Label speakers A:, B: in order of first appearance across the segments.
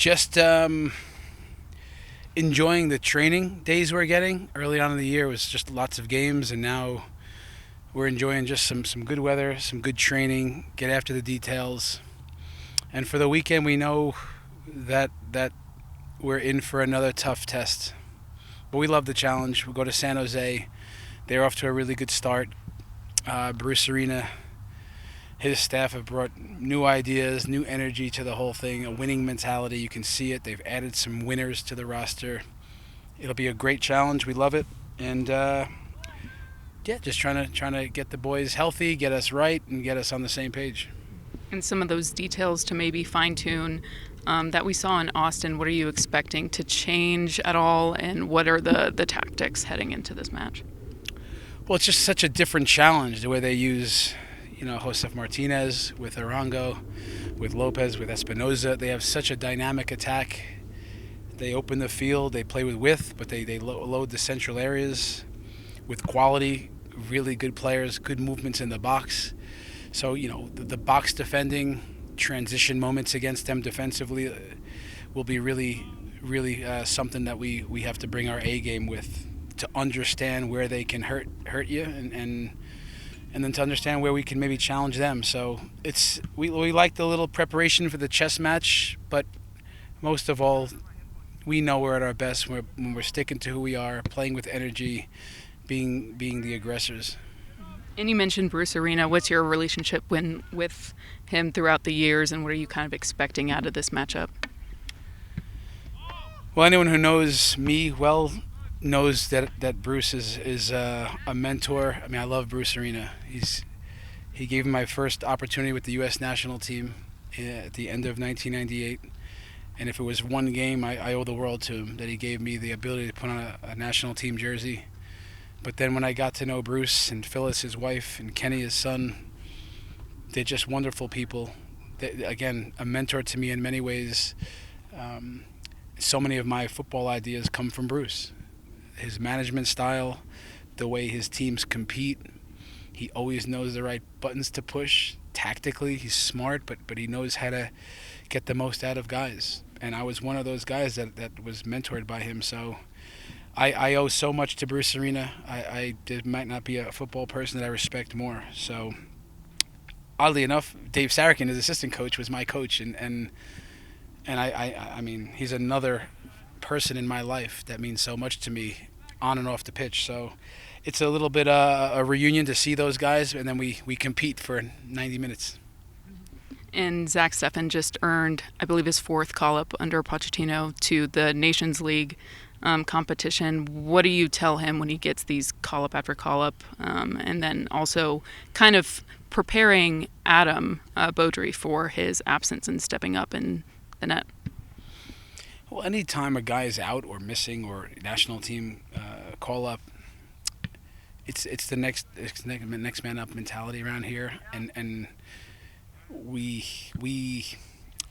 A: Just enjoying the training days we're getting. Early on in the year was just lots of games, and now we're enjoying just some good weather, some good training, get after the details. And for the weekend, we know that we're in for another tough test. But we love the challenge. We'll go to San Jose. They're off to a really good start. Bruce Arena, his staff have brought new ideas, new energy to the whole thing, a winning mentality. You can see it. They've added some winners to the roster. It'll be a great challenge. We love it. And just trying to get the boys healthy, get us right, and get us on the same page.
B: And some of those details to maybe fine-tune that we saw in Austin, what are you expecting to change at all, and what are the tactics heading into this match?
A: Well, it's just such a different challenge, the way they use, Josef Martinez with Arango, with Lopez, with Espinoza. They have such a dynamic attack. They open the field, they play with width, but they load the central areas with quality, really good players, good movements in the box. So, the box defending, transition moments against them defensively will be really, really something that we have to bring our A game with, to understand where they can hurt you and then to understand where we can maybe challenge them. So we like the little preparation for the chess match, but most of all, we know we're at our best when we're sticking to who we are, playing with energy, being the aggressors.
B: And you mentioned Bruce Arena. What's your relationship with him throughout the years, and what are you kind of expecting out of this matchup?
A: Well, anyone who knows me well knows that Bruce is a mentor. I mean, I love Bruce Arena. He gave me my first opportunity with the U.S. national team at the end of 1998. And if it was one game, I owe the world to him, that he gave me the ability to put on a national team jersey. But then when I got to know Bruce and Phyllis, his wife, and Kenny, his son, they're just wonderful people. Again, a mentor to me in many ways. So many of my football ideas come from Bruce. His management style, the way his teams compete. He always knows the right buttons to push. Tactically, he's smart, but he knows how to get the most out of guys. And I was one of those guys that was mentored by him. So I owe so much to Bruce Arena. I might not be a football person that I respect more. So oddly enough, Dave Sarakin, his assistant coach, was my coach, and I mean, he's another person in my life that means so much to me on and off the pitch. So it's a little bit a reunion to see those guys, and then we compete for 90 minutes.
B: And Zach Steffen just earned, I believe, his fourth call-up under Pochettino to the Nations League competition. What do you tell him when he gets these call-up after call-up? And then also kind of preparing Adam Beaudry for his absence and stepping up in the net.
A: Well, anytime a guy is out or missing or national team call-up, it's the next man up mentality around here, and we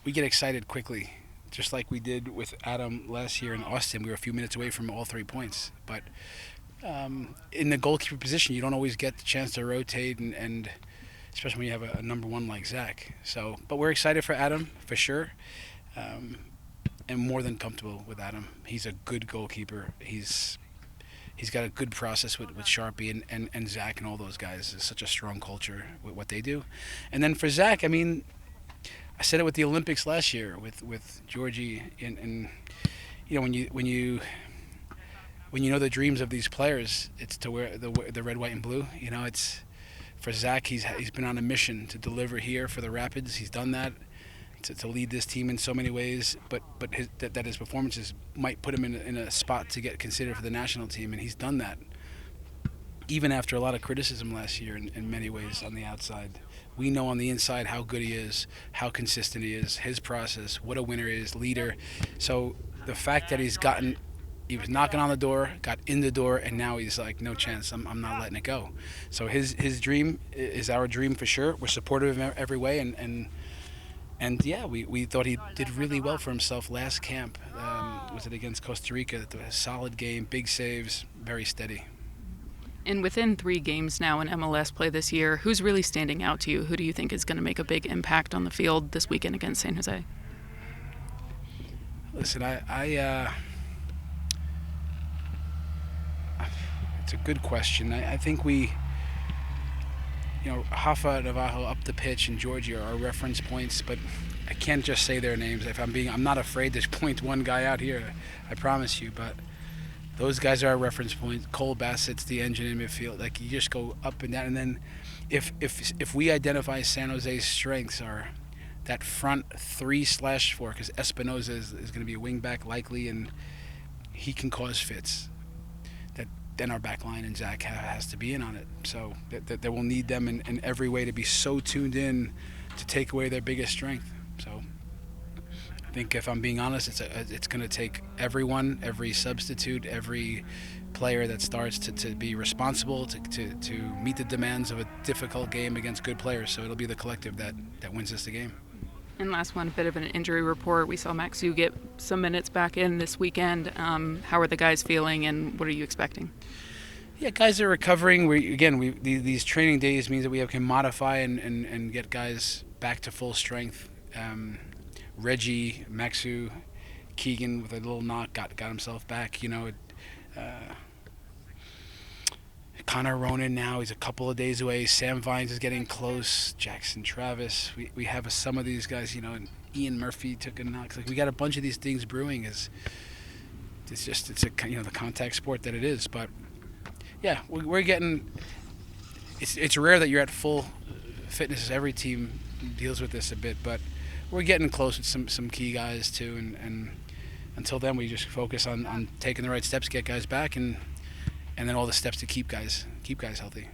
A: get excited quickly. Just like we did with Adam last year in Austin, we were a few minutes away from all 3 points. But in the goalkeeper position, you don't always get the chance to rotate, and especially when you have a number one like Zach. So, but we're excited for Adam, for sure, and more than comfortable with Adam. He's a good goalkeeper. He's got a good process with Sharpie and Zach and all those guys. It's such a strong culture with what they do. And then for Zach, I mean, I said it with the Olympics last year with Georgie, and when you know the dreams of these players, it's to wear the red, white, and blue. It's for Zach. He's been on a mission to deliver here for the Rapids. He's done that, to lead this team in so many ways. But his performances might put him in a spot to get considered for the national team, and he's done that. Even after a lot of criticism last year in many ways on the outside. We know on the inside how good he is, how consistent he is, his process, what a winner he is, leader. So the fact that he was knocking on the door, got in the door, and now he's like, no chance, I'm not letting it go. So his dream is our dream for sure. We're supportive of him every way, and yeah, we thought he did really well for himself last camp. Was it against Costa Rica? A solid game, big saves, very steady.
B: And within 3 games now in MLS play this year, who's really standing out to you? Who do you think is going to make a big impact on the field this weekend against San Jose?
A: Listen, it's a good question. I think Hafa, Navajo up the pitch and Georgia are reference points, but I can't just say their names. I'm not afraid to point one guy out here. I promise you, but those guys are our reference points. Cole Bassett's the engine in midfield. Like, you just go up and down, and then if we identify San Jose's strengths are that front 3/4, because Espinoza is going to be a wing back likely, and he can cause fits. Then our back line and Zach has to be in on it. So that we'll need them in every way to be so tuned in to take away their biggest strength. So I think, if I'm being honest, it's going to take everyone, every substitute, every player that starts to be responsible, to meet the demands of a difficult game against good players. So it'll be the collective that wins us the game.
B: And last one, a bit of an injury report. We saw Maxu get some minutes back in this weekend. How are the guys feeling, and what are you expecting?
A: Yeah, guys are recovering. These training days means that we can modify and get guys back to full strength. Reggie, Maxu, Keegan with a little knock got himself back. Connor Ronan now, he's a couple of days away. Sam Vines is getting close. Jackson Travis. We have some of these guys, and Ian Murphy took a knock. We got a bunch of these things brewing. It's the contact sport that it is. But yeah, we're getting. It's rare that you're at full fitness. Every team deals with this a bit, but we're getting close with some key guys too. And until then, we just focus on taking the right steps, get guys back, and then all the steps to keep guys healthy.